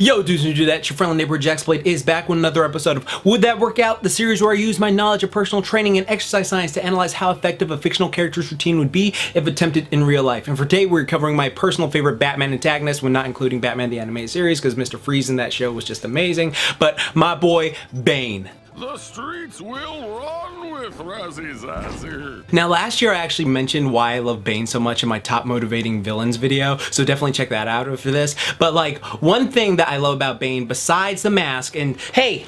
Yo dudes and dudettes, your friendly neighborhood Jaxblade is back with another episode of Would That Work Out? The series where I use my knowledge of personal training and exercise science to analyze how effective a fictional character's routine would be if attempted in real life. And for today we're covering my personal favorite Batman antagonist, when not including Batman the Animated Series, because Mr. Freeze in that show was just amazing, but my boy Bane. The streets will run with Razzie Zazzy. Now last year I actually mentioned why I love Bane so much in my top motivating villains video, so definitely check that out for this. But like, one thing that I love about Bane besides the mask, and hey,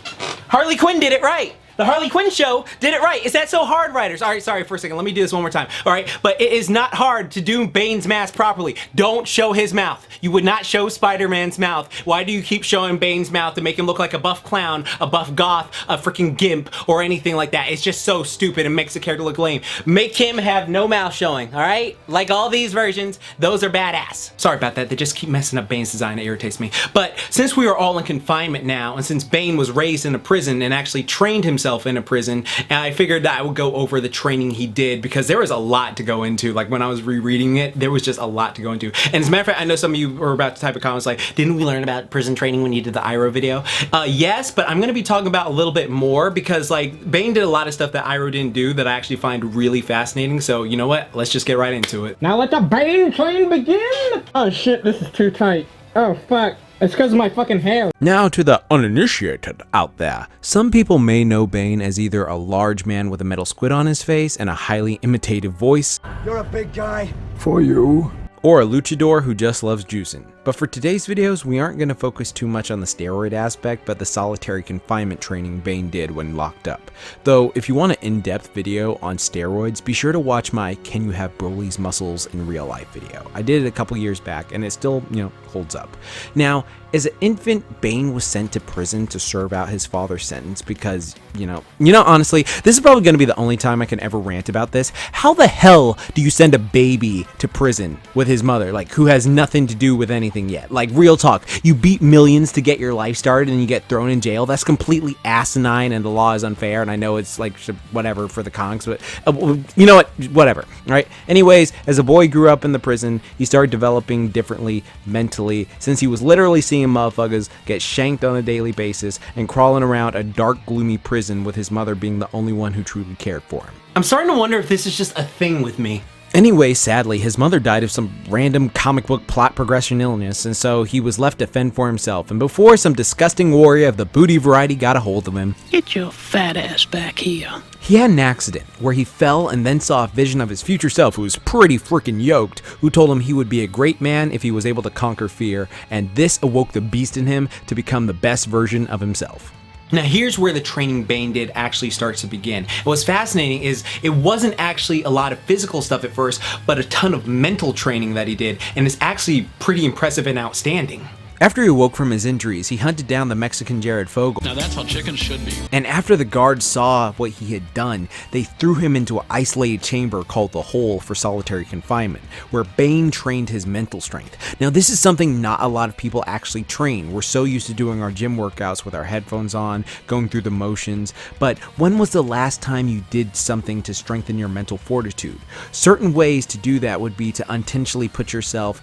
Harley Quinn did it right! The Harley Quinn show did it right. Is that so hard, writers? All right, sorry for a second. Let me do this one more time. All right, but it is not hard to do Bane's mask properly. Don't show his mouth. You would not show Spider-Man's mouth. Why do you keep showing Bane's mouth to make him look like a buff clown, a buff goth, a freaking gimp, or anything like that? It's just so stupid and makes the character look lame. Make him have no mouth showing, all right? Like all these versions, those are badass. Sorry about that. They just keep messing up Bane's design. It irritates me. But since we are all in confinement now, and since Bane was raised in a prison and actually trained himself in a prison, and I figured that I would go over the training he did, because there was a lot to go into. Like when I was rereading it, there was just a lot to go into. And as a matter of fact, I know some of you were about to type of comments like, didn't we learn about prison training when you did the Iroh video? Yes, but I'm gonna be talking about a little bit more, because like Bane did a lot of stuff that Iroh didn't do that I actually find really fascinating. So you know what? Let's just get right into it. Now let the Bane train begin! Oh shit, this is too tight. Oh fuck. It's because of my fucking hair. Now to the uninitiated out there. Some people may know Bane as either a large man with a metal squid on his face and a highly imitative voice. You're a big guy. For you. Or a luchador who just loves juicing. But for today's videos, we aren't going to focus too much on the steroid aspect, but the solitary confinement training Bane did when locked up. Though, if you want an in-depth video on steroids, be sure to watch my Can You Have Broly's Muscles in Real Life video. I did it a couple years back, and it still, holds up. Now, as an infant, Bane was sent to prison to serve out his father's sentence because, honestly, this is probably going to be the only time I can ever rant about this. How the hell do you send a baby to prison with his mother, like, who has nothing to do with anything yet? Like, real talk, you beat millions to get your life started and you get thrown in jail? That's completely asinine, and the law is unfair, and I know it's like whatever for the conks, but you know what, whatever, right? Anyways, as a boy grew up in the prison, he started developing differently mentally, since he was literally seeing motherfuckers get shanked on a daily basis and crawling around a dark, gloomy prison with his mother being the only one who truly cared for him. I'm starting to wonder if this is just a thing with me. Anyway, sadly, his mother died of some random comic book plot progression illness, and so he was left to fend for himself. And before some disgusting warrior of the booty variety got a hold of him, get your fat ass back here. He had an accident where he fell and then saw a vision of his future self, who was pretty freaking yoked, who told him he would be a great man if he was able to conquer fear, and this awoke the beast in him to become the best version of himself. Now here's where the training Bane did actually starts to begin. What's fascinating is it wasn't actually a lot of physical stuff at first, but a ton of mental training that he did, and it's actually pretty impressive and outstanding. After he awoke from his injuries, he hunted down the Mexican Jared Fogle. Now that's how chickens should be. And after the guards saw what he had done, they threw him into an isolated chamber called the Hole for solitary confinement, where Bane trained his mental strength. Now this is something not a lot of people actually train. We're so used to doing our gym workouts with our headphones on, going through the motions, but when was the last time you did something to strengthen your mental fortitude? Certain ways to do that would be to unintentionally put yourself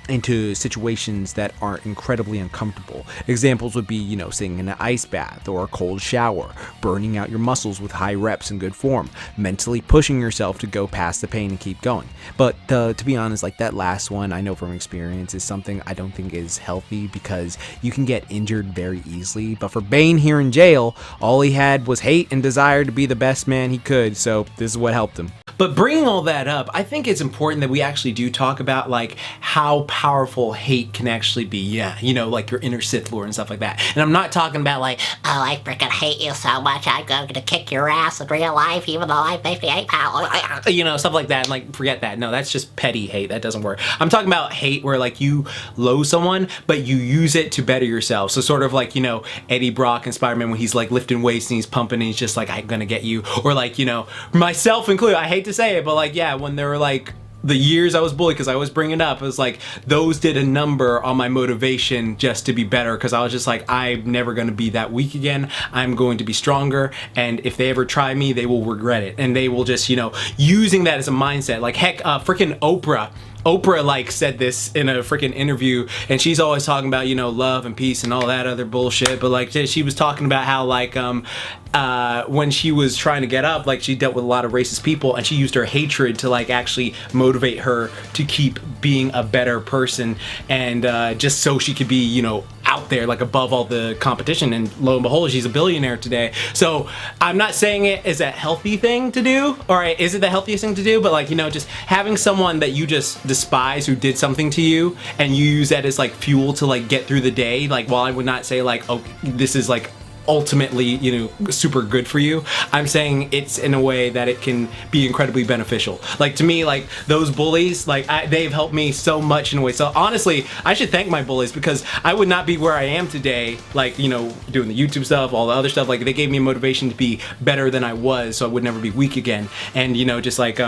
into situations that aren't incredibly uncomfortable. Examples would be, sitting in an ice bath or a cold shower, burning out your muscles with high reps in good form, mentally pushing yourself to go past the pain and keep going. But to be honest, like that last one, I know from experience, is something I don't think is healthy, because you can get injured very easily. But for Bane here in jail, all he had was hate and desire to be the best man he could, so this is what helped him. But bringing all that up, I think it's important that we actually do talk about like how powerful hate can actually be. Yeah, like your inner Sith Lord and stuff like that. And I'm not talking about like, oh, I freaking hate you so much, I'm going to kick your ass in real life even though I'm 58 pounds. Stuff like that. And like, forget that. No, that's just petty hate. That doesn't work. I'm talking about hate where like you loathe someone, but you use it to better yourself. So sort of like, Eddie Brock in Spider-Man when he's like lifting weights and he's pumping and he's just like, I'm gonna get you. Or like, myself included, I hate to say it, but like, yeah, when they were like, the years I was bullied, because I always bring it up, it was like those did a number on my motivation just to be better, because I was just like, I'm never going to be that weak again. I'm going to be stronger, and if they ever try me, they will regret it, and they will just, using that as a mindset. Like heck, freaking Oprah Oprah like said this in a freaking interview, and she's always talking about, you know, love and peace and all that other bullshit, but like she was talking about how like when she was trying to get up, like she dealt with a lot of racist people, and she used her hatred to like actually motivate her to keep being a better person, and just so she could be, you know, out there like above all the competition. And lo and behold, she's a billionaire today. So I'm not saying it is a healthy thing to do, or is it the healthiest thing to do, but like, you know, just having someone that you just despise who did something to you, and you use that as like fuel to like get through the day. Like, while I would not say like, oh, this is like ultimately, you know, super good for you, I'm saying it's in a way that it can be incredibly beneficial. Like, to me, like those bullies, like they've helped me so much in a way. So honestly, I should thank my bullies, because I would not be where I am today, like, you know, doing the YouTube stuff, all the other stuff. Like, they gave me motivation to be better than I was, so I would never be weak again. And, you know, just like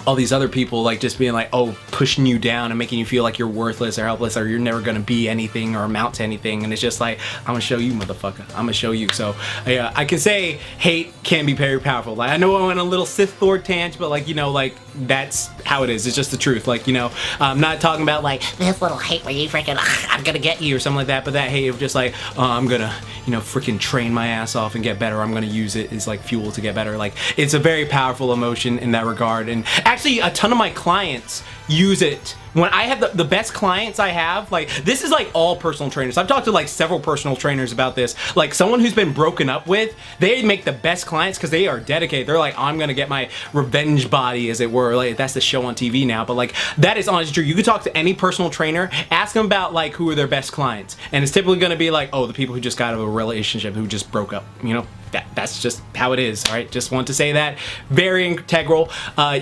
all these other people like just being like, oh, pushing you down and making you feel like you're worthless or helpless, or you're never gonna be anything or amount to anything. And it's just like, I'm gonna show you, motherfucker. I'm gonna show you. So yeah, I can say hate can be very powerful. Like, I know I went a little Sith Lord tangent, but like, you know, like that's how it is. It's just the truth. Like, you know, I'm not talking about like this little hate where you freaking I'm gonna get you or something like that, but that hate of just like, I'm gonna, you know, freaking train my ass off and get better. I'm gonna use it as like fuel to get better. Like, it's a very powerful emotion in that regard. And actually, a ton of my clients use it. When I have the best clients I have, like, this is like all personal trainers. I've talked to like several personal trainers about this. Like, someone who's been broken up with, they make the best clients because they are dedicated. They're like, I'm gonna get my revenge body, as it were. Like, that's the show on TV now, but like, that is honestly true. You could talk to any personal trainer, ask them about like who are their best clients, and it's typically gonna be like, oh, the people who just got out of a relationship, who just broke up, you know? That's just how it is. All right, just want to say that. Very integral.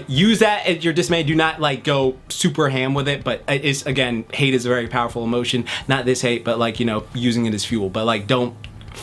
Use that at your dismay. Do not like go super ham with it, but it is, again, hate is a very powerful emotion. Not this hate, but like, you know, using it as fuel. But like, don't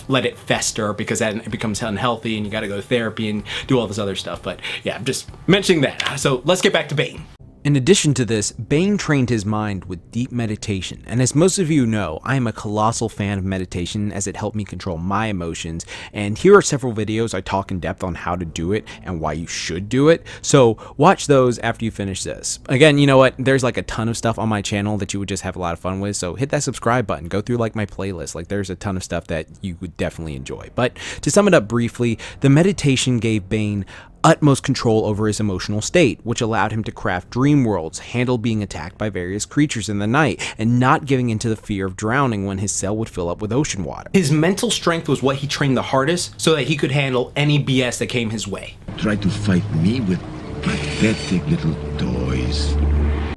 let it fester, because then it becomes unhealthy and you got to go to therapy and do all this other stuff. But yeah, I'm just mentioning that. So let's get back to Bane. In addition to this, Bane trained his mind with deep meditation, and as most of you know, I am a colossal fan of meditation as it helped me control my emotions, and here are several videos I talk in depth on how to do it and why you should do it, so watch those after you finish this. Again, you know what, there's like a ton of stuff on my channel that you would just have a lot of fun with, so hit that subscribe button, go through like my playlist, like there's a ton of stuff that you would definitely enjoy. But to sum it up briefly, the meditation gave Bane utmost control over his emotional state, which allowed him to craft dream worlds, handle being attacked by various creatures in the night, and not giving into the fear of drowning when his cell would fill up with ocean water. His mental strength was what he trained the hardest, so that he could handle any BS that came his way. Try to fight me with pathetic little toys.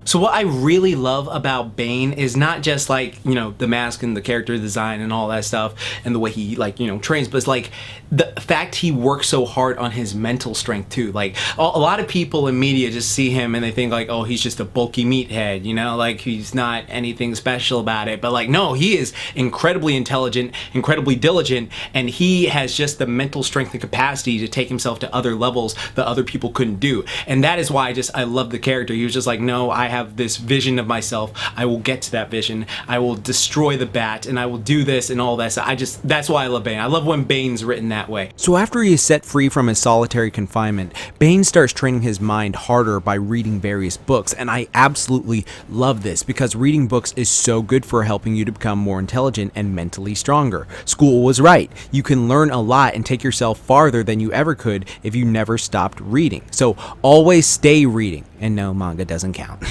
So what I really love about Bane is not just like, you know, the mask and the character design and all that stuff and the way he like, you know, trains, but it's like the fact he works so hard on his mental strength too. Like a lot of people in media just see him and they think like, oh, he's just a bulky meathead, you know, like he's not anything special about it. But like, no, he is incredibly intelligent, incredibly diligent, and he has just the mental strength and capacity to take himself to other levels that other people couldn't do. And that is why I love the character. He was just like, no, I have this vision of myself. I will get to that vision. I will destroy the bat and I will do this and all that. So that's why I love Bane. I love when Bane's written that way. So after he is set free from his solitary confinement, Bane starts training his mind harder by reading various books, and I absolutely love this because reading books is so good for helping you to become more intelligent and mentally stronger. School was right. You can learn a lot and take yourself farther than you ever could if you never stopped reading. So always stay reading. And no, manga doesn't count.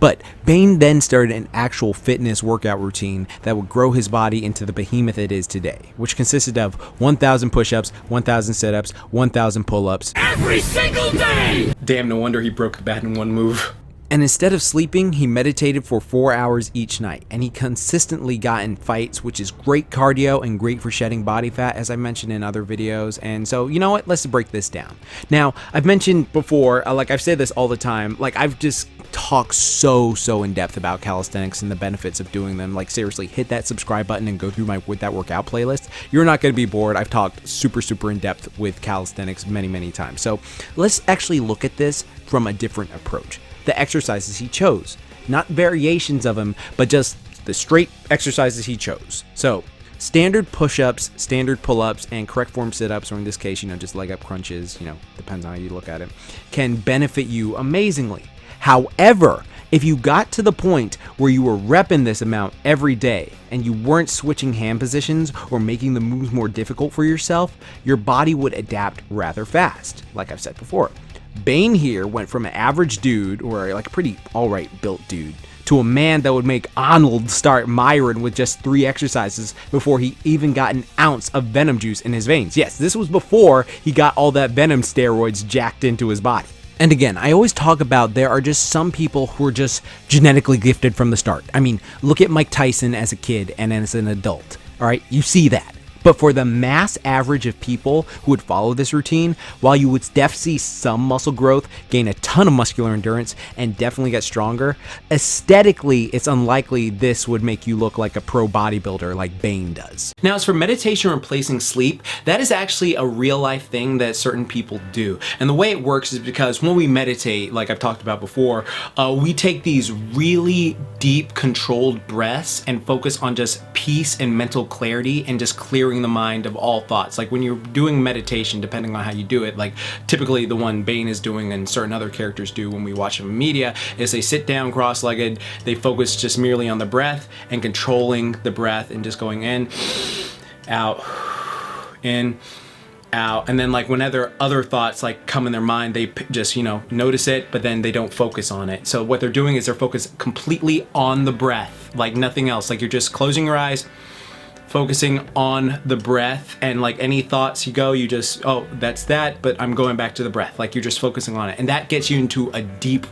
But Bane then started an actual fitness workout routine that would grow his body into the behemoth it is today, which consisted of 1,000 push-ups, 1,000 sit-ups, 1,000 pull-ups. Every single day! Damn, no wonder he broke the bat in one move. And instead of sleeping, he meditated for 4 hours each night, and he consistently got in fights, which is great cardio and great for shedding body fat, as I mentioned in other videos. And so, you know what, let's break this down. Now, I've mentioned before, like I've said this all the time, like I've just talked so in depth about calisthenics and the benefits of doing them. Like seriously, hit that subscribe button and go through my With That Workout playlist. You're not going to be bored. I've talked super in depth with calisthenics many times. So let's actually look at this from a different approach. The exercises he chose, not variations of them, but just the straight exercises he chose. So standard push-ups, standard pull-ups, and correct form sit-ups, or in this case, you know, just leg up crunches, you know, depends on how you look at it, can benefit you amazingly. However, If you got to the point where you were repping this amount every day and you weren't switching hand positions or making the moves more difficult for yourself, your body would adapt rather fast, like I've said before. Bane here went from an average dude, or like a pretty alright built dude, to a man that would make Arnold start Myron with just 3 exercises before he even got an ounce of venom juice in his veins. Yes, this was before he got all that venom steroids jacked into his body. And again, I always talk about there are just some people who are just genetically gifted from the start. I mean, look at Mike Tyson as a kid and as an adult. Alright, you see that. But for the mass average of people who would follow this routine, while you would definitely see some muscle growth, gain a ton of muscular endurance, and definitely get stronger, aesthetically, it's unlikely this would make you look like a pro bodybuilder like Bane does. Now, as for meditation replacing sleep, that is actually a real life thing that certain people do. And the way it works is because when we meditate, like I've talked about before, we take these really deep controlled breaths and focus on just peace and mental clarity and just clearing the mind of all thoughts. Like when you're doing meditation, depending on how you do it, like typically the one Bane is doing and certain other characters do when we watch them in media, is they sit down cross-legged, they focus just merely on the breath and controlling the breath and just going in, out, in, out, and then like whenever other thoughts like come in their mind, they just, you know, notice it, but then they don't focus on it. So what they're doing is they're focused completely on the breath, like nothing else. Like you're just closing your eyes, focusing on the breath, and like any thoughts you go, you just, oh, that's that, but I'm going back to the breath. Like you're just focusing on it. And that gets you into a deep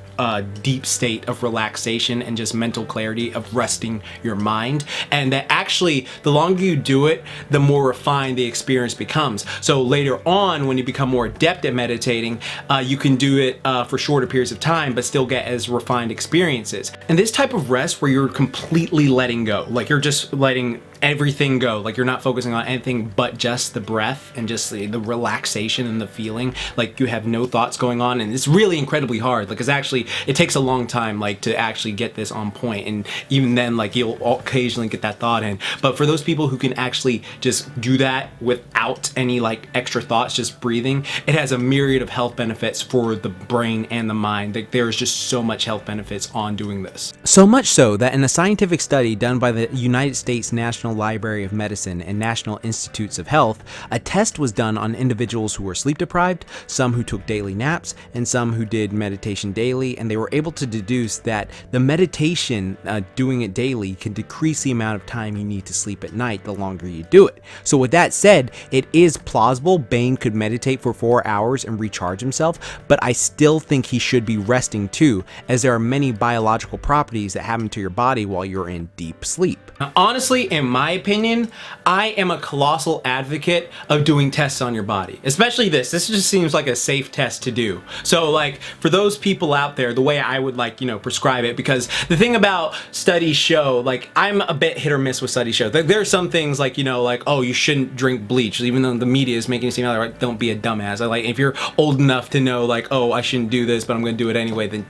state of relaxation and just mental clarity of resting your mind. And that actually, the longer you do it, the more refined the experience becomes. So later on, when you become more adept at meditating, you can do it for shorter periods of time, but still get as refined experiences. And this type of rest where you're completely letting go, like you're just letting everything go, like you're not focusing on anything but just the breath and just the relaxation and the feeling, like you have no thoughts going on. And it's really incredibly hard, because actually it takes a long time like to actually get this on point, and even then like you'll occasionally get that thought in. But for those people who can actually just do that without any like extra thoughts, just breathing, it has a myriad of health benefits for the brain and the mind. Like there's just so much health benefits on doing this. So much so that in a scientific study done by the United States National Library of Medicine and National Institutes of Health, a test was done on individuals who were sleep deprived, some who took daily naps, and some who did meditation daily, and they were able to deduce that the meditation, doing it daily, can decrease the amount of time you need to sleep at night the longer you do it. So with that said, it is plausible Bane could meditate for 4 hours and recharge himself, but I still think he should be resting too, as there are many biological properties that happen to your body while you're in deep sleep. Now, honestly, in my opinion, I am a colossal advocate of doing tests on your body, especially this. This just seems like a safe test to do. So like for those people out there, the way I would like, you know, prescribe it, because the thing about studies show, like I'm a bit hit or miss with studies show. There are some things like, you know, like, oh, you shouldn't drink bleach, even though the media is making it seem like, don't be a dumbass. I like, if you're old enough to know like, oh, I shouldn't do this, but I'm gonna do it anyway, then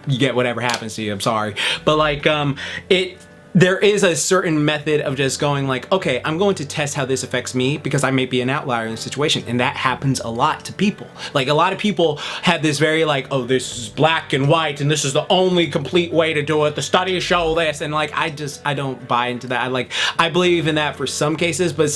you get whatever happens to you. I'm sorry. But like, there is a certain method of just going like, okay, I'm going to test how this affects me because I may be an outlier in the situation. And that happens a lot to people. Like a lot of people have this very like, oh, this is black and white and this is the only complete way to do it. The studies show this. And like, I don't buy into that. I believe in that for some cases, but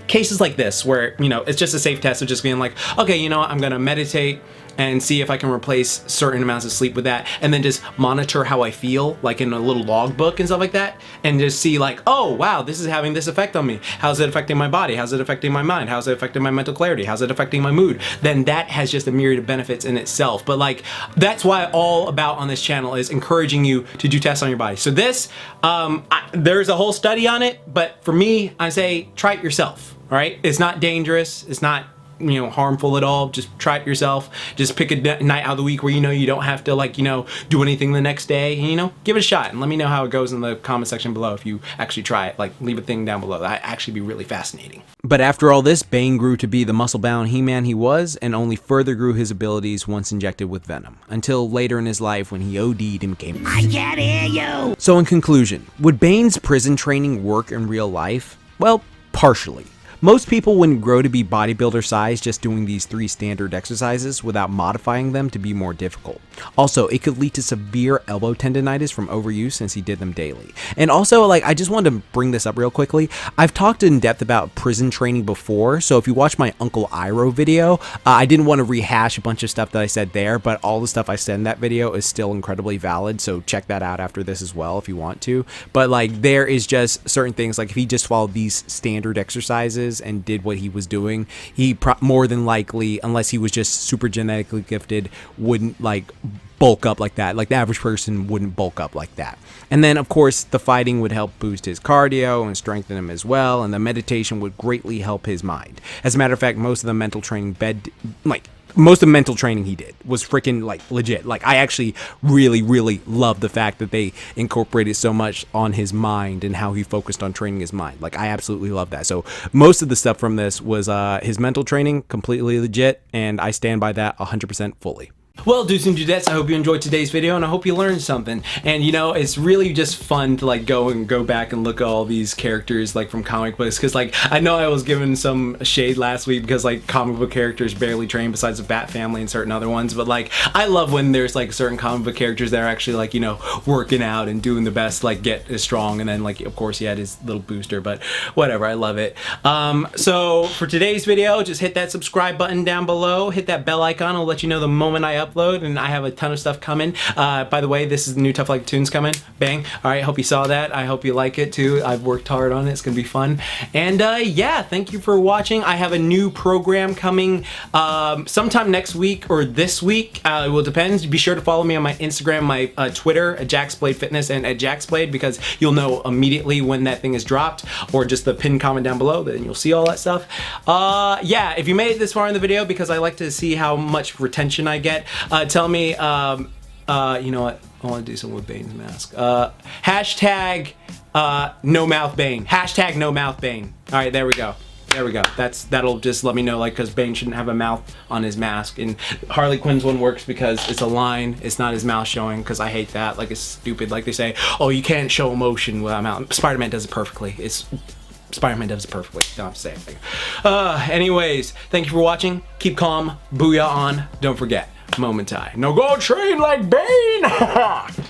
cases like this where, you know, it's just a safe test of just being like, okay, you know what, I'm going to meditate and see if I can replace certain amounts of sleep with that, and then just monitor how I feel, like in a little logbook and stuff like that, and just see like, oh wow, this is having this effect on me. How's it affecting my body? How's it affecting my mind? How's it affecting my mental clarity? How's it affecting my mood? Then that has just a myriad of benefits in itself. But like, that's why all about on this channel is encouraging you to do tests on your body. So this, there's a whole study on it, but for me, I say try it yourself. All right, it's not dangerous. It's not, you know, harmful at all. Just try it yourself. Just pick a night out of the week where you know you don't have to like, you know, do anything the next day, and you know, give it a shot and let me know how it goes in the comment section below if you actually try it. Like leave a thing down below. That actually be really fascinating. But after all this, Bane grew to be the muscle-bound He-Man he was, and only further grew his abilities once injected with venom, until later in his life when he OD'd and became I can't hear you! So in conclusion, would Bane's prison training work in real life? Well, partially. Most people wouldn't grow to be bodybuilder size just doing these 3 standard exercises without modifying them to be more difficult. Also, it could lead to severe elbow tendonitis from overuse since he did them daily. And also, like, I just wanted to bring this up real quickly. I've talked in depth about prison training before, so if you watch my Uncle Iro video, I didn't want to rehash a bunch of stuff that I said there, but all the stuff I said in that video is still incredibly valid, so check that out after this as well if you want to. But like, there is just certain things, like if he just followed these standard exercises and did what he was doing, he more than likely, unless he was just super genetically gifted, wouldn't like bulk up like that. Like the average person wouldn't bulk up like that. And then of course the fighting would help boost his cardio and strengthen him as well, and the meditation would greatly help his mind. As a matter of fact, most of the mental training he did was freaking like legit. Like I actually really love the fact that they incorporated so much on his mind and how he focused on training his mind. Like I absolutely love that. So most of the stuff from this was his mental training, completely legit, and I stand by that 100% fully. Well, dudes and dudettes, I hope you enjoyed today's video, and I hope you learned something. And you know, it's really just fun to like go back and look at all these characters like from comic books, because like I know I was given some shade last week because like comic book characters barely train besides the Bat Family and certain other ones, but like I love when there's like certain comic book characters that are actually like, you know, working out and doing the best, like get as strong, and then like of course he had his little booster, but whatever, I love it. So for today's video, just hit that subscribe button down below, hit that bell icon, I'll let you know the moment I upload, and I have a ton of stuff coming. By the way, this is the new Tough Like Tunes coming. Bang. Alright, hope you saw that. I hope you like it too. I've worked hard on it. It's gonna be fun. And yeah, thank you for watching. I have a new program coming sometime next week or this week. It will depend. Be sure to follow me on my Instagram, my Twitter at JaxBlade Fitness and at JaxBlade, because you'll know immediately when that thing is dropped, or just the pinned comment down below, then you'll see all that stuff. Yeah, if you made it this far in the video, because I like to see how much retention I get, tell me, you know what, I want to do something with Bane's mask. Hashtag no mouth Bane. Hashtag no mouth Bane. Alright, there we go. There we go. That'll just let me know, like, because Bane shouldn't have a mouth on his mask. And Harley Quinn's one works because it's a line, it's not his mouth showing, because I hate that. Like, it's stupid. Like they say, oh, you can't show emotion without mouth. Spider-Man does it perfectly. Spider-Man does it perfectly. Don't have to say anything. Anyways, thank you for watching. Keep calm. Booyah on. Don't forget, Momentai. Now go train like Bane!